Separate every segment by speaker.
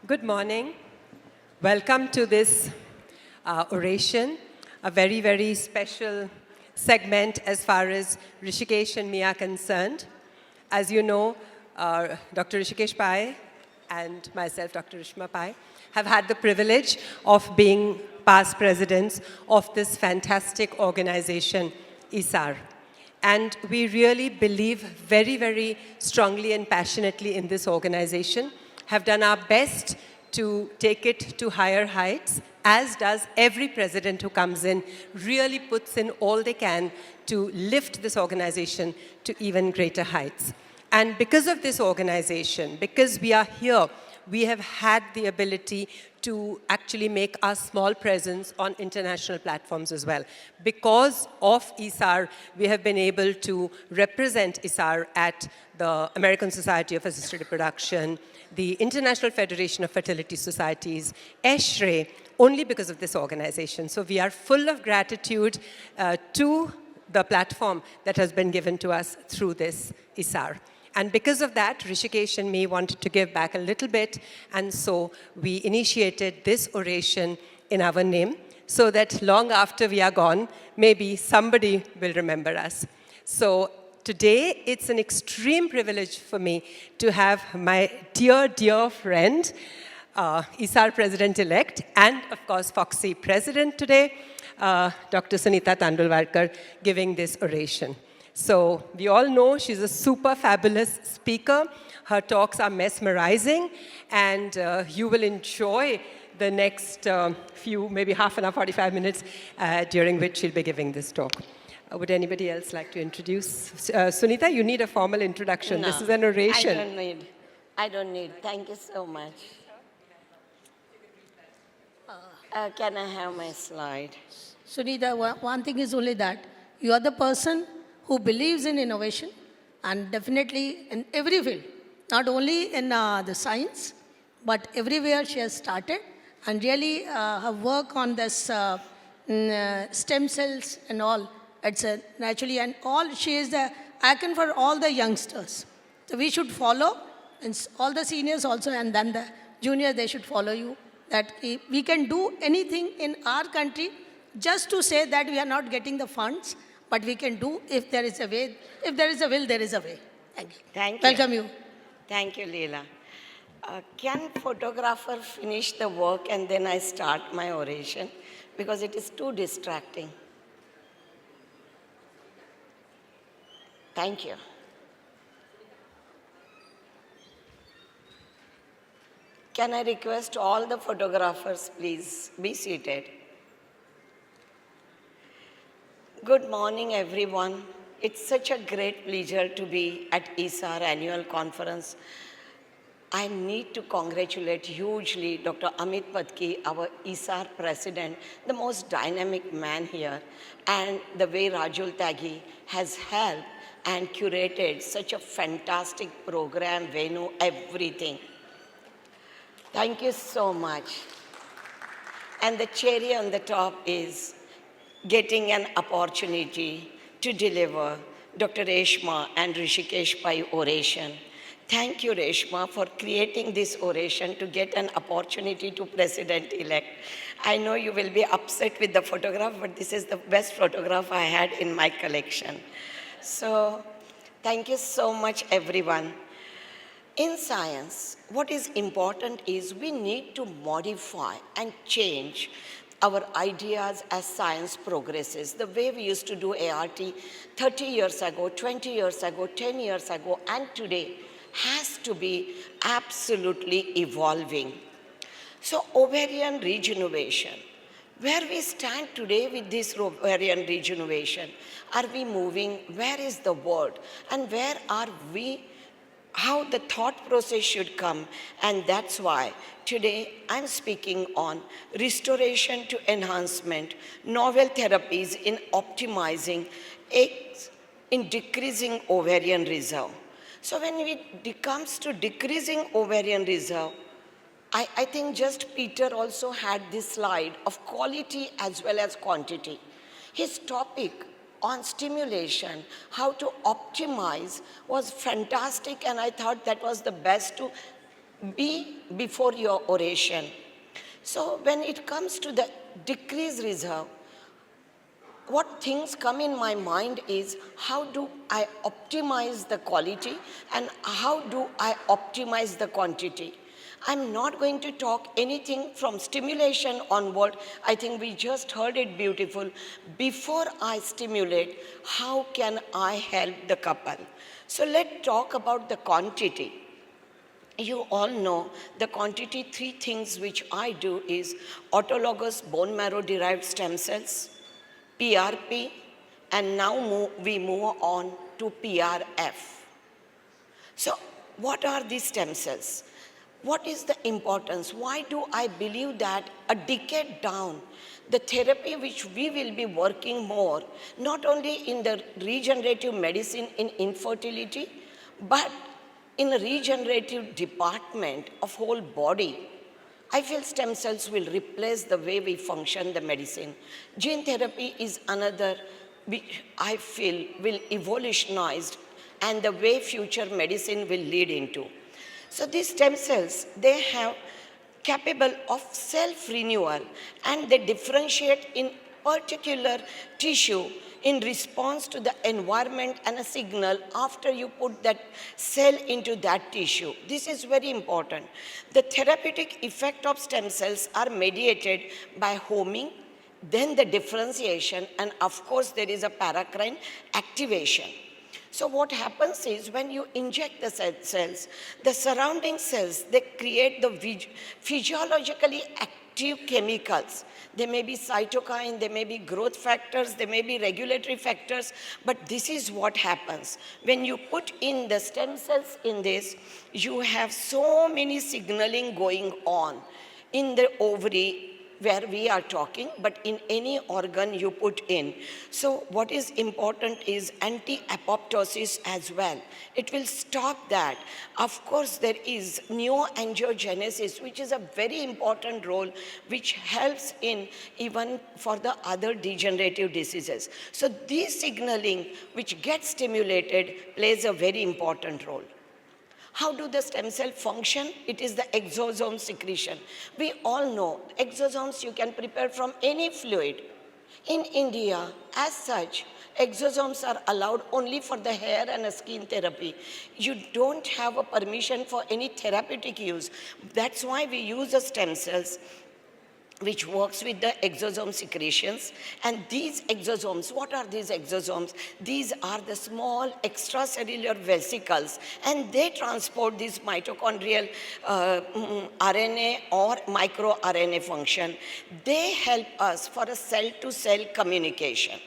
Speaker 1: Good morning. Welcome to this oration, a very, very special segment as far as Rishikesh and me are concerned. As you know, Dr. Rishikesh Pai and myself, Dr. Rishma Pai, have had the privilege of being past presidents of this fantastic organization, ISAR. And we really believe very, very strongly and passionately in this organization, have done our best to take it to higher heights, as does every president who comes in, really puts in all they can to lift this organization to even greater heights. And because of this organization, because we are here, we have had the ability to actually make our small presence on international platforms as well. Because of ISAR, we have been able to represent ISAR at the American Society of Assisted Reproduction, the International Federation of Fertility Societies, ESHRE, only because of this organization. So we are full of gratitude to the platform that has been given to us through this ISAR. And because of that, Rishikesh and me wanted to give back a little bit, and so we initiated this oration in our name, so that long after we are gone, maybe somebody will remember us. So today, it's an extreme privilege for me to have my dear, dear friend, ISAR President-elect, and of course, FOXI President today, Dr. Sunita Tandulwarkar, giving this oration. So we all know she's a super fabulous speaker. Her talks are mesmerizing, and you will enjoy the next few, maybe half an hour, 45 minutes, during which she'll be giving this talk. Would anybody else like to introduce? Sunita, you need a formal introduction.
Speaker 2: No,
Speaker 1: this is an oration.
Speaker 2: I don't need. Thank you so much. Can I have my slide?
Speaker 3: Sunita, one thing is only that you are the person who believes in innovation, and definitely in every field, not only in the science, but everywhere she has started, and really her work on this stem cells and all, it's naturally, and all, she is the icon for all the youngsters. So we should follow, and all the seniors also, and then the juniors, they should follow you, that we can do anything in our country just to say that we are not getting the funds, but we can do if there is a way. If there is a will, there is a way. Thank you.
Speaker 2: Thank you.
Speaker 3: Welcome you.
Speaker 2: Thank you, Leela. Can photographer finish the work and then I start my oration? Because it is too distracting. Thank you. Can I request all the photographers, please be seated. Good morning, everyone. It's such a great pleasure to be at ISAR annual conference. I need to congratulate hugely Dr. Amit Patki, our ISAR president, the most dynamic man here, and the way Rajul Tagi has helped and curated such a fantastic program, Venu, everything. Thank you so much. And the cherry on the top is getting an opportunity to deliver Dr. Reshma and Rishikesh Pai oration. Thank you, Reshma, for creating this oration to get an opportunity to President-elect. I know you will be upset with the photograph, but this is the best photograph I had in my collection. So, thank you so much, everyone. In science, what is important is we need to modify and change our ideas as science progresses. The way we used to do ART 30 years ago, 20 years ago, 10 years ago, and today has to be absolutely evolving. So ovarian regeneration, where we stand today with this ovarian regeneration, are we moving? Where is the world? And where are we? How the thought process should come, and that's why today I'm speaking on restoration to enhancement, novel therapies in optimizing eggs, in decreasing ovarian reserve. So when it comes to decreasing ovarian reserve, I think just Peter also had this slide of quality as well as quantity. His topic on stimulation, how to optimize, was fantastic, and I thought that was the best to be before your oration. So when it comes to the decreased reserve, what things come in my mind is how do I optimize the quality and how do I optimize the quantity. I'm not going to talk anything from stimulation onward. I think we just heard it beautiful. Before I stimulate, how can I help the couple? So let's talk about the quantity. You all know the quantity, three things which I do is autologous bone marrow derived stem cells, PRP, and now we move on to PRF. So what are these stem cells? What is the importance? Why do I believe that a decade down, the therapy which we will be working more, not only in the regenerative medicine in infertility, but in a regenerative department of whole body, I feel stem cells will replace the way we function the medicine. Gene therapy is another which I feel will evolutionize and the way future medicine will lead into. So these stem cells, they have capable of self-renewal and they differentiate in particular tissue in response to the environment and a signal after you put that cell into that tissue. This is very important. The therapeutic effect of stem cells are mediated by homing, then the differentiation, and of course there is a paracrine activation. So what happens is when you inject the cells, the surrounding cells, they create the physiologically active chemicals. They may be cytokine, they may be growth factors, they may be regulatory factors, but this is what happens. When you put in the stem cells in this, you have so many signaling going on in the ovary where we are talking, but in any organ you put in. So what is important is anti-apoptosis as well. It will stop that. Of course, there is neoangiogenesis, which is a very important role, which helps in even for the other degenerative diseases. So this signaling, which gets stimulated, plays a very important role. How do the stem cell function? It is the exosome secretion. We all know exosomes you can prepare from any fluid. In India, as such, exosomes are allowed only for the hair and skin therapy. You don't have a permission for any therapeutic use. That's why we use the stem cells, which works with the exosome secretions. And these exosomes, what are these exosomes? These are the small extracellular vesicles, and they transport this mitochondrial RNA or microRNA function. They help us for a cell-to-cell communication.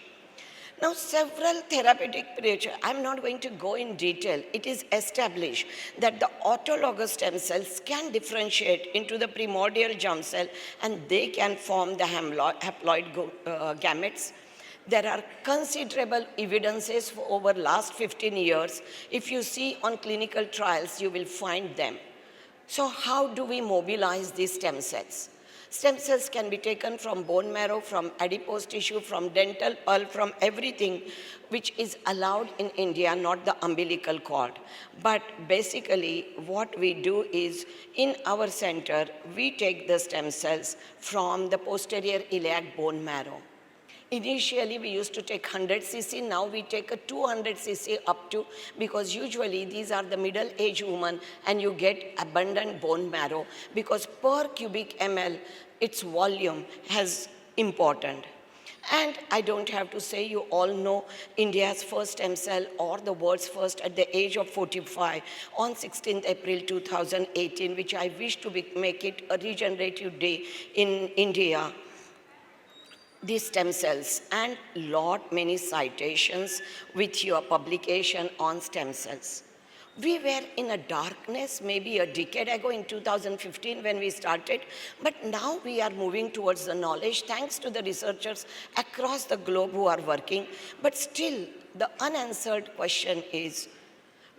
Speaker 2: Now, several therapeutic approaches, I'm not going to go in detail. It is established that the autologous stem cells can differentiate into the primordial germ cell and they can form the haploid gametes. There are considerable evidences for over last 15 years. If you see on clinical trials, you will find them. So how do we mobilize these stem cells? Stem cells can be taken from bone marrow, from adipose tissue, from dental pulp, from everything which is allowed in India, not the umbilical cord. But basically what we do is, in our center, we take the stem cells from the posterior iliac bone marrow. Initially, we used to take 100 cc, now we take a 200 cc up to, because usually these are the middle-aged women and you get abundant bone marrow because per cubic ml, its volume has important. And I don't have to say, you all know India's first stem cell or the world's first at the age of 45 on 16th April 2018, which I wish to make it a regenerative day in India. These stem cells and many citations with your publication on stem cells. We were in a darkness maybe a decade ago in 2015 when we started, but now we are moving towards the knowledge thanks to the researchers across the globe who are working. But still, the unanswered question is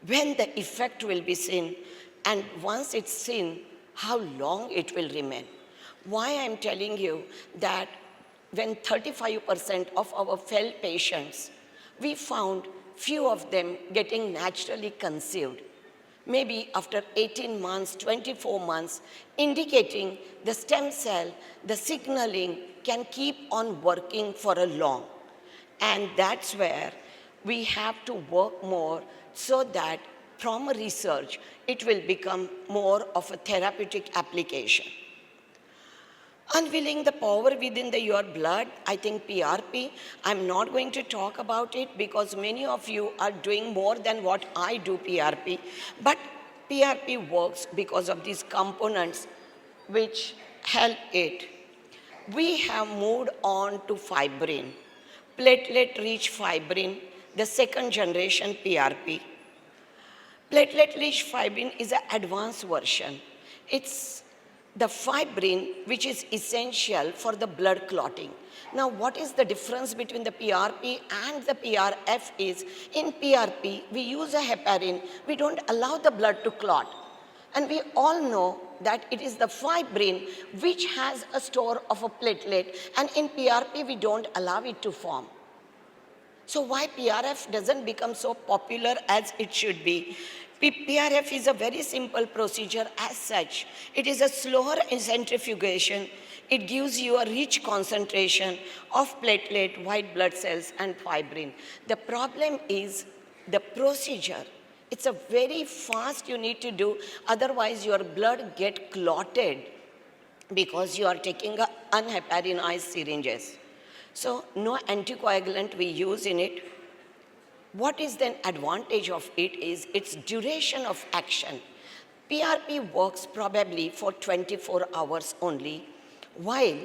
Speaker 2: when the effect will be seen, and once it's seen, how long it will remain. Why I'm telling you that when 35% of our failed patients, we found few of them getting naturally conceived. maybe after 18 months, 24 months, indicating the stem cell, the signaling can keep on working for a long. And that's where we have to work more so that from a research, it will become more of a therapeutic application. Unveiling the power within your blood, I think PRP, I'm not going to talk about it because many of you are doing more than what I do PRP. But PRP works because of these components which help it. We have moved on to fibrin, platelet-rich fibrin, the second generation PRP. Platelet-rich fibrin is an advanced version. It's the fibrin which is essential for the blood clotting. Now, what is the difference between the PRP and the PRF is, in PRP, we use a heparin, we don't allow the blood to clot. And we all know that it is the fibrin which has a store of a platelet, and in PRP, we don't allow it to form. So why PRF doesn't become so popular as it should be? PRF is a very simple procedure as such. It is a slower centrifugation. It gives you a rich concentration of platelet, white blood cells, and fibrin. The problem is the procedure. It's a very fast you need to do, otherwise your blood get clotted because you are taking unheparinized syringes. So no anticoagulant we use in it. What is the advantage of it is its duration of action. PRP works probably for 24 hours only, while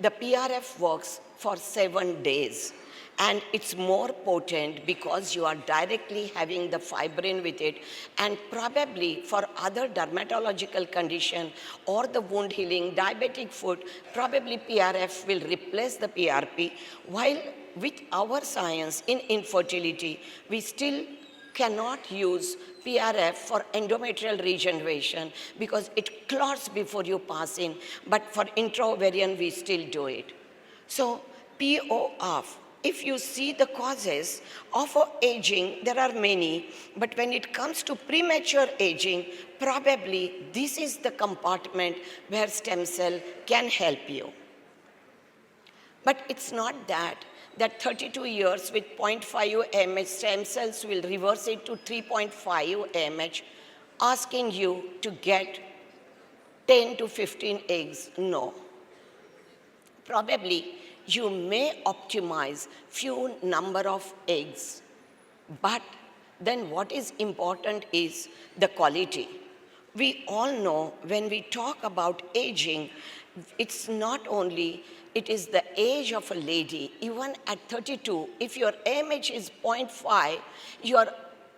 Speaker 2: the PRF works for 7 days. And it's more potent because you are directly having the fibrin with it, and probably for other dermatological condition or the wound healing, diabetic foot, probably PRF will replace the PRP, while with our science in infertility, we still cannot use PRF for endometrial regeneration because it clots before you pass in, but for intraovarian, we still do it. So POF, if you see the causes of aging, there are many, but when it comes to premature aging, probably this is the compartment where stem cell can help you. But it's not that 32 years with 0.5 AMH stem cells will reverse it to 3.5 AMH, asking you to get 10 to 15 eggs. No. Probably you may optimize few number of eggs, but then what is important is the quality. We all know when we talk about aging, it's not only, it is the age of a lady. Even at 32, if your AMH is 0.5, your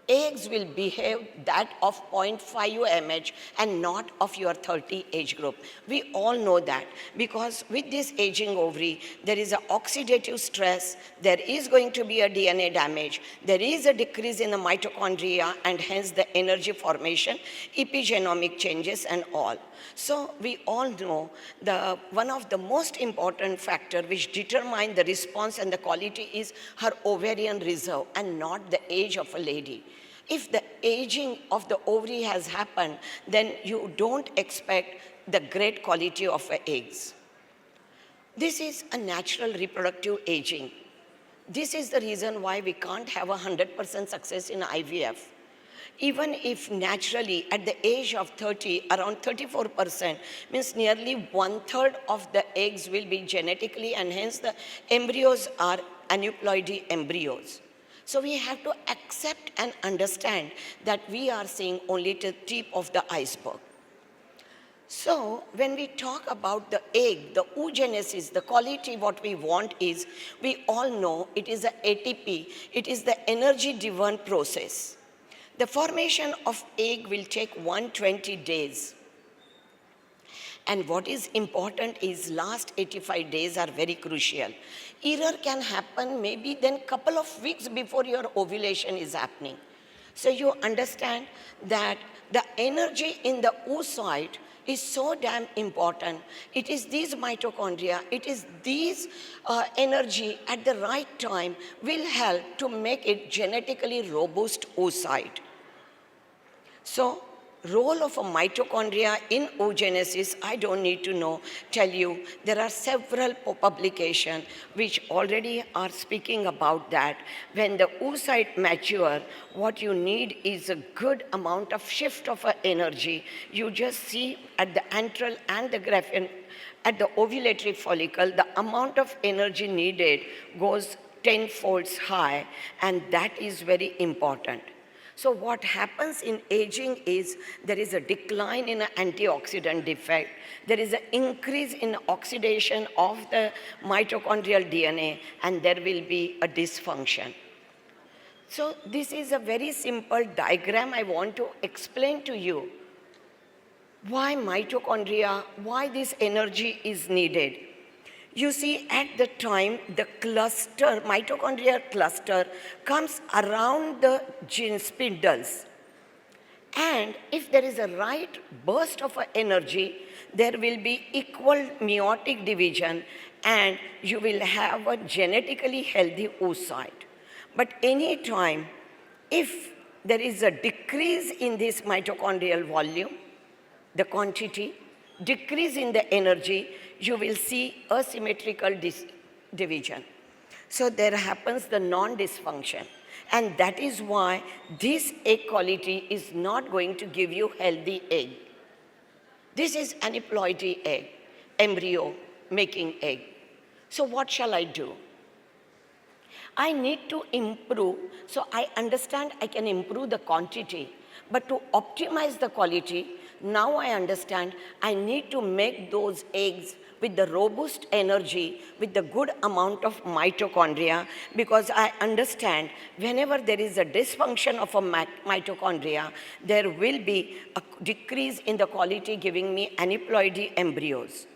Speaker 2: eggs will behave that of 0.5 mH and not of your 30 age group. We all know that because with this aging ovary, there is an oxidative stress, there is going to be a DNA damage, there is a decrease in the mitochondria and hence the energy formation, epigenomic changes and all. So we all know one of the most important factor which determine the response and the quality is her ovarian reserve and not the age of a lady. If the aging of the ovary has happened, then you don't expect the great quality of eggs. This is a natural reproductive aging. This is the reason why we can't have 100% success in IVF. Even if naturally at the age of 30, around 34%, means nearly 1/3 of the eggs will be genetically and hence the embryos are aneuploidy embryos. So we have to accept and understand that we are seeing only the tip of the iceberg. So when we talk about the egg, the oogenesis, the quality what we want is, we all know it is the ATP, it is the energy-driven process. The formation of egg will take 120 days. And what is important is last 85 days are very crucial. Error can happen maybe then couple of weeks before your ovulation is happening. So you understand that the energy in the oocyte is so damn important. It is these mitochondria, it is these energy at the right time will help to make it genetically robust oocyte. So role of a mitochondria in oogenesis, I don't need to tell you, there are several publications which already are speaking about that. When the oocyte mature, what you need is a good amount of shift of energy. You just see at the antral and the graphene, at the ovulatory follicle, the amount of energy needed goes 10 folds high, and that is very important. So what happens in aging is there is a decline in an antioxidant defect. There is an increase in oxidation of the mitochondrial DNA, and there will be a dysfunction. So this is a very simple diagram I want to explain to you. Why mitochondria, why this energy is needed. You see, at the time, the cluster, mitochondrial cluster, comes around the gene spindles. And if there is a right burst of energy, there will be equal meiotic division, and you will have a genetically healthy oocyte. But any time, if there is a decrease in this mitochondrial volume, the quantity, decrease in the energy, you will see asymmetrical division. So there happens the non-dysfunction. And that is why this egg quality is not going to give you healthy egg. This is aneuploidy egg, embryo making egg. So what shall I do? I need to improve, so I understand I can improve the quantity, but to optimize the quality, now I understand I need to make those eggs with the robust energy, with the good amount of mitochondria, because I understand whenever there is a dysfunction of a mitochondria, there will be a decrease in the quality, giving me aneuploidy embryos.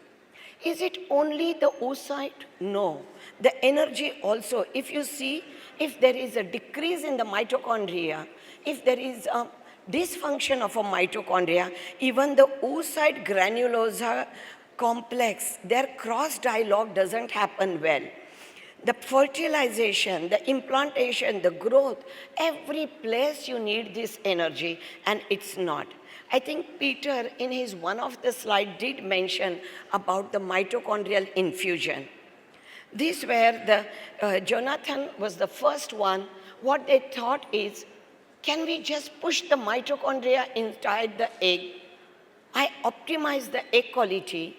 Speaker 2: Is it only the oocyte? No. The energy also, if you see, if there is a decrease in the mitochondria, if there is a dysfunction of a mitochondria, even the oocyte granulosa complex, their cross dialogue doesn't happen well. The fertilization, the implantation, the growth, every place you need this energy, and it's not. I think Peter, in his one of the slides, did mention about the mitochondrial infusion. This where Jonathan was the first one. What they thought is, can we just push the mitochondria inside the egg? I optimize the egg quality,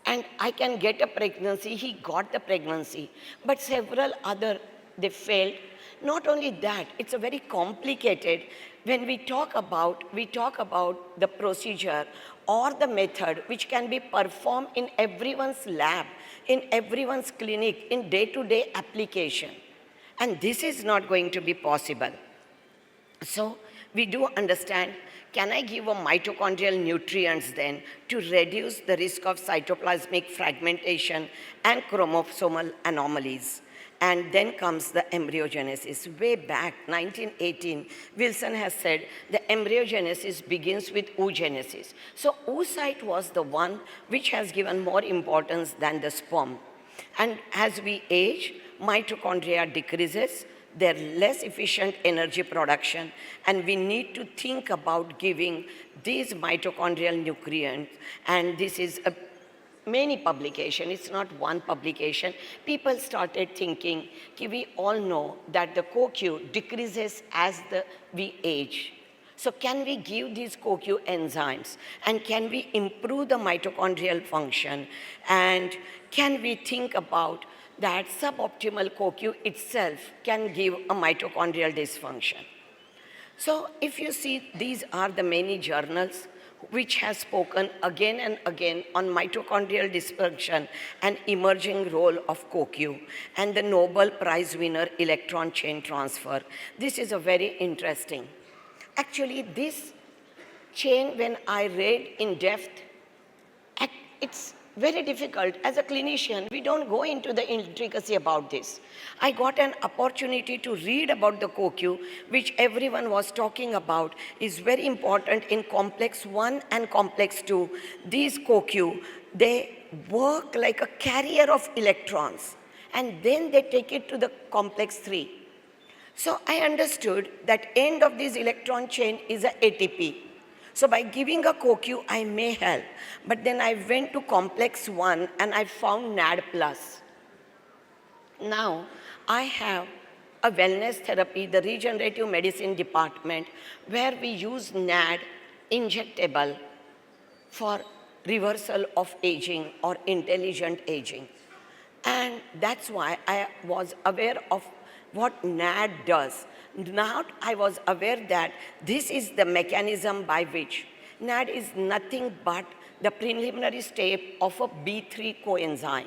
Speaker 2: and I can get a pregnancy. He got the pregnancy. But several other, they failed. Not only that, it's a very complicated. When we talk about the procedure or the method which can be performed in everyone's lab, in everyone's clinic, in day-to-day application. And this is not going to be possible. So we do understand, can I give a mitochondrial nutrients then to reduce the risk of cytoplasmic fragmentation and chromosomal anomalies? And then comes the embryogenesis. Way back, 1918, Wilson has said the embryogenesis begins with oogenesis. So oocyte was the one which has given more importance than the sperm. And as we age, mitochondria decreases, they're less efficient energy production, and we need to think about giving these mitochondrial nutrients. And this is a many publication, it's not one publication. People started thinking, we all know that the CoQ decreases as we age. So can we give these CoQ enzymes? And can we improve the mitochondrial function? And can we think about that suboptimal CoQ itself can give a mitochondrial dysfunction? So if you see, these are the many journals which has spoken again and again on mitochondrial dysfunction and emerging role of CoQ, and the Nobel Prize winner electron chain transfer. This is a very interesting. Actually, this chain, when I read in depth, it's very difficult. As a clinician, we don't go into the intricacy about this. I got an opportunity to read about the CoQ, which everyone was talking about, is very important in complex 1 and complex 2. These CoQ, they work like a carrier of electrons, and then they take it to the complex 3. So I understood that end of this electron chain is a ATP. So by giving a CoQ, I may help. But then I went to complex 1 and I found NAD+. Now, I have a wellness therapy, the regenerative medicine department, where we use NAD injectable for reversal of aging or intelligent aging. And that's why I was aware of what NAD does. Now I was aware that this is the mechanism by which NAD is nothing but the preliminary step of a B3 coenzyme.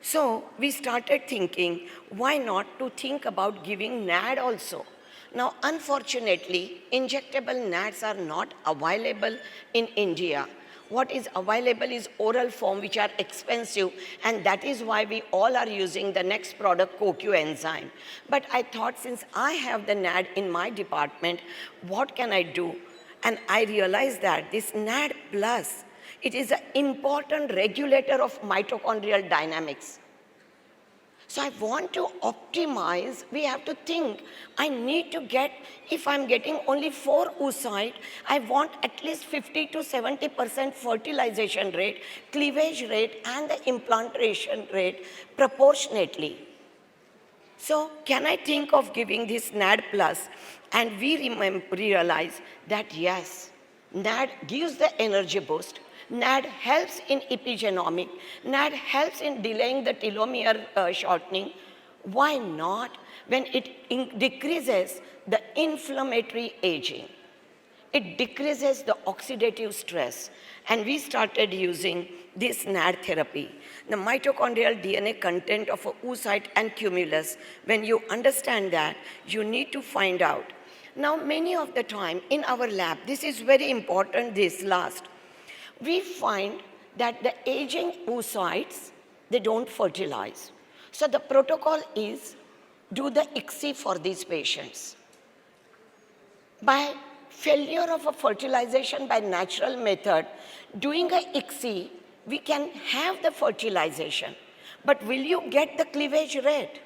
Speaker 2: So we started thinking, why not to think about giving NAD also? Now, unfortunately, injectable NADs are not available in India. What is available is oral form, which are expensive, and that is why we all are using the next product, CoQ enzyme. But I thought, since I have the NAD in my department, what can I do? And I realized that this NAD plus, it is an important regulator of mitochondrial dynamics. So I want to optimize, we have to think, I need to get, if I'm getting only 4 oocyte, I want at least 50 to 70% fertilization rate, cleavage rate, and the implantation rate proportionately. So can I think of giving this NAD plus? And we realize that yes, NAD gives the energy boost. NAD helps in epigenomic. NAD helps in delaying the telomere shortening. Why not? When it decreases the inflammatory aging. It decreases the oxidative stress. And we started using this NAD therapy. The mitochondrial DNA content of a oocyte and cumulus, when you understand that, you need to find out. Now, many of the time in our lab, this is very important, this last, we find that the aging oocytes, they don't fertilize. So the protocol is do the ICSI for these patients. By failure of a fertilization by natural method, doing a ICSI, we can have the fertilization. But will you get the cleavage rate?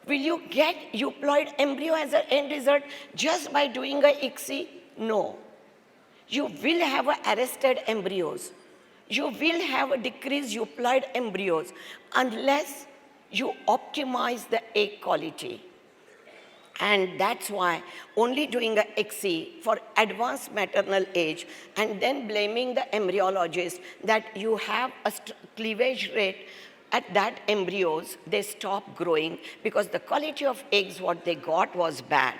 Speaker 2: Will you get euploid embryo as an end result just by doing a ICSI? No. You will have arrested embryos. You will have a decreased euploid embryos unless you optimize the egg quality. And that's why only doing a ICSI for advanced maternal age and then blaming the embryologist that you have a cleavage rate at that embryos, they stop growing because the quality of eggs what they got was bad.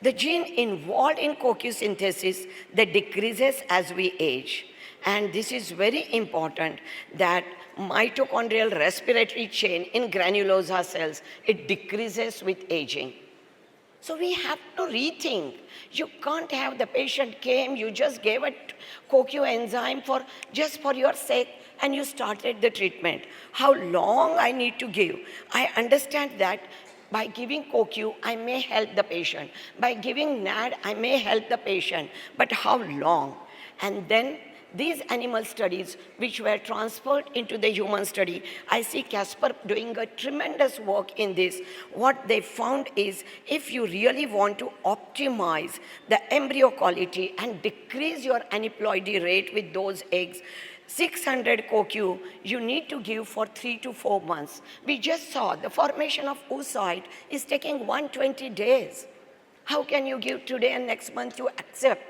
Speaker 2: The gene involved in CoQ synthesis that decreases as we age. And this is very important that mitochondrial respiratory chain in granulosa cells, it decreases with aging. So we have to rethink. You can't have the patient came, you just gave a CoQ enzyme just for your sake, and you started the treatment. How long I need to give? I understand that by giving CoQ, I may help the patient. By giving NAD, I may help the patient. But how long? And then these animal studies, which were transferred into the human study, I see Casper doing a tremendous work in this. What they found is, if you really want to optimize the embryo quality and decrease your aneuploidy rate with those eggs, 600 CoQ, you need to give for 3 to 4 months. We just saw the formation of oocyte is taking 120 days. How can you give today and next month you accept?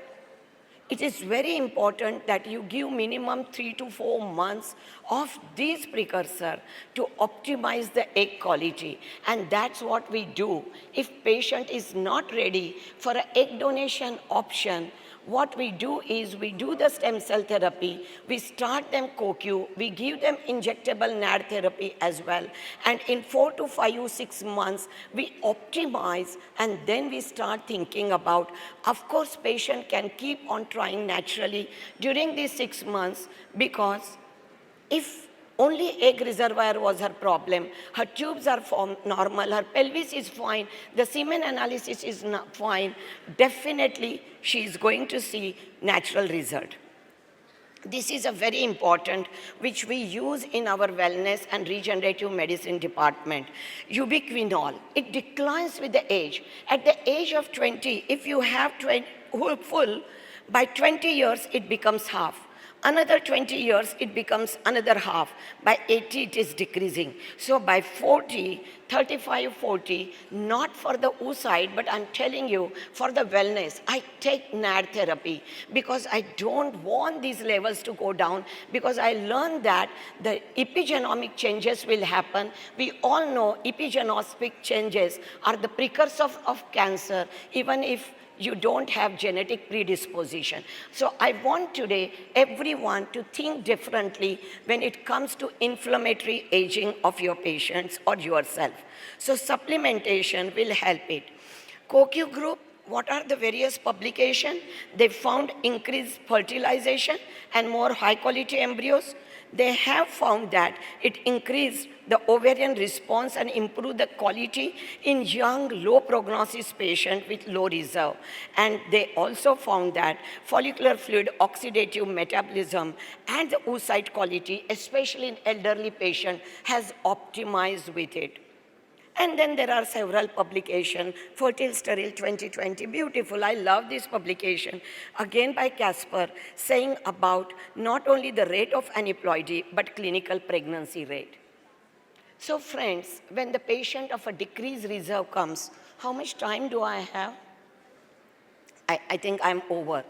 Speaker 2: It is very important that you give minimum 3 to 4 months of these precursor to optimize the egg quality. And that's what we do. If patient is not ready for an egg donation option, what we do is we do the stem cell therapy, we start them CoQ, we give them injectable NAD therapy as well, and in 4 to 5 or 6 months, we optimize, and then we start thinking about, of course, patient can keep on trying naturally during these 6 months, because if only egg reservoir was her problem, her tubes are normal, her pelvis is fine, the semen analysis is fine, definitely she is going to see natural result. This is a very important, which we use in our wellness and regenerative medicine department. Ubiquinol, it declines with the age. At the age of 20, if you have full By 20 years, it becomes half. Another 20 years, it becomes another half. By 80, it is decreasing. So by 40, 35, 40, not for the oocyte, but I'm telling you, for the wellness, I take NAD therapy because I don't want these levels to go down, because I learned that the epigenomic changes will happen. We all know epigenomic changes are the precursor of cancer, even if you don't have genetic predisposition. So I want today everyone to think differently when it comes to inflammatory aging of your patients or yourself. So supplementation will help it. CoQ group, what are the various publications? They found increased fertilization and more high quality embryos. They have found that it increased the ovarian response and improved the quality in young, low prognosis patients with low reserve. And they also found that follicular fluid oxidative metabolism and the oocyte quality, especially in elderly patients, has optimized with it. And then there are several publications, Fertile Sterile 2020, beautiful, I love this publication, again by Casper, saying about not only the rate of aneuploidy, but clinical pregnancy rate. So friends, when the patient of a decreased reserve comes, how much time do I have? I think I'm over.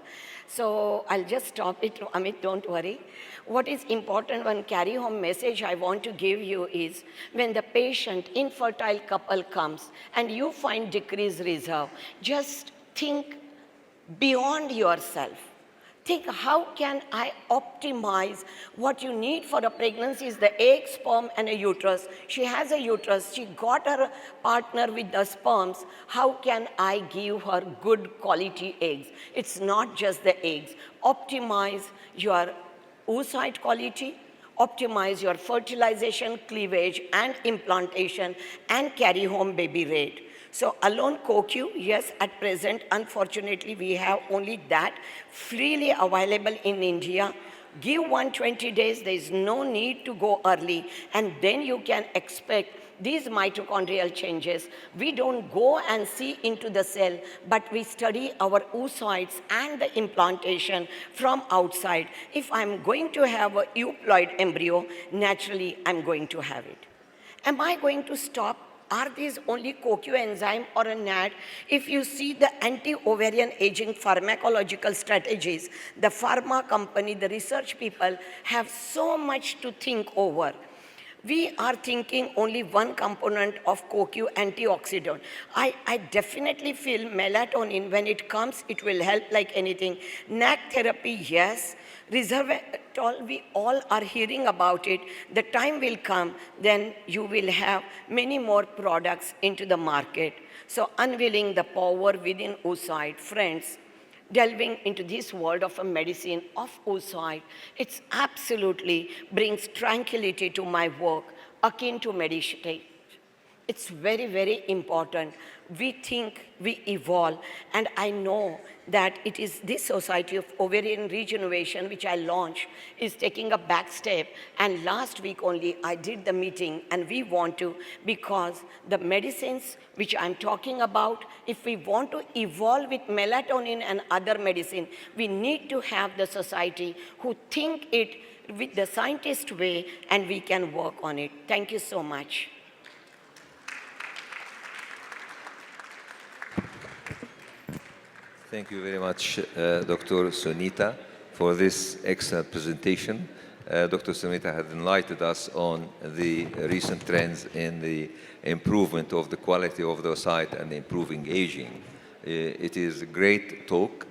Speaker 2: So I'll just stop it, Amit, don't worry. What is important, one carry home message I want to give you is, when the patient, infertile couple comes and you find decreased reserve, just think beyond yourself. Think, how can I optimize what you need for a pregnancy is the egg, sperm, and a uterus. She has a uterus. She got her partner with the sperms. How can I give her good quality eggs? It's not just the eggs. Optimize your oocyte quality, optimize your fertilization, cleavage, and implantation, and carry home baby rate. So alone CoQ, yes, at present, unfortunately, we have only that freely available in India. Give 120 days, there is no need to go early, and then you can expect these mitochondrial changes. We don't go and see into the cell, but we study our oocytes and the implantation from outside. If I'm going to have a euploid embryo, naturally, I'm going to have it. Am I going to stop? Are these only CoQ enzyme or a NAD? If you see the anti-ovarian aging pharmacological strategies, the pharma company, the research people have so much to think over. We are thinking only one component of CoQ, antioxidant. I definitely feel melatonin, when it comes, it will help like anything. NAC therapy, yes. Resveratrol, we all are hearing about it. The time will come, then you will have many more products into the market. So unveiling the power within oocyte, friends, delving into this world of a medicine of oocyte, it's absolutely brings tranquility to my work, akin to meditation. It's very, very important. We think, we evolve, and I know that it is this Society of Ovarian Regeneration, which I launched, is taking a back step. And last week only, I did the meeting, and we want to, because the medicines which I'm talking about, if we want to evolve with melatonin and other medicine, we need to have the society who think it with the scientist way, and we can work on it. Thank you so much.
Speaker 4: Thank you very much, Dr. Sunita, for this excellent presentation. Dr. Sunita had enlightened us on the recent trends in the improvement of the quality of the site and improving aging. It is a great talk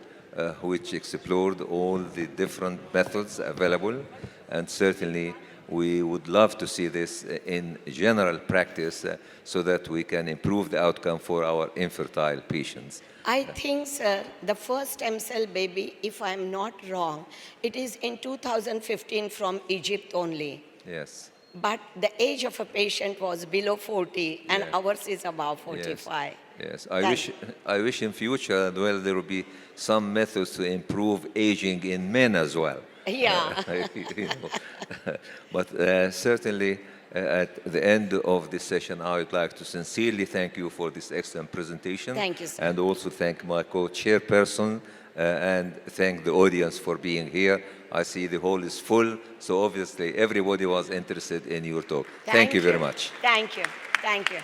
Speaker 4: which explored all the different methods available, and certainly we would love to see this in general practice so that we can improve the outcome for our infertile patients.
Speaker 2: I think, sir, the first stem cell baby, if I'm not wrong, it is in 2015 from Egypt only.
Speaker 4: Yes.
Speaker 2: But the age of a patient was below 40, and
Speaker 4: Yeah.
Speaker 2: ours is above 45.
Speaker 4: Yes. I wish in future, well, there will be some methods to improve aging in men as well.
Speaker 2: Yeah.
Speaker 4: You know. But certainly, at the end of this session, I would like to sincerely thank you for this excellent presentation.
Speaker 2: Thank you, sir.
Speaker 4: And also thank my co-chairperson and thank the audience for being here. I see the hall is full, so obviously everybody was interested in your talk. Thank you very much.
Speaker 2: Thank you. Thank you.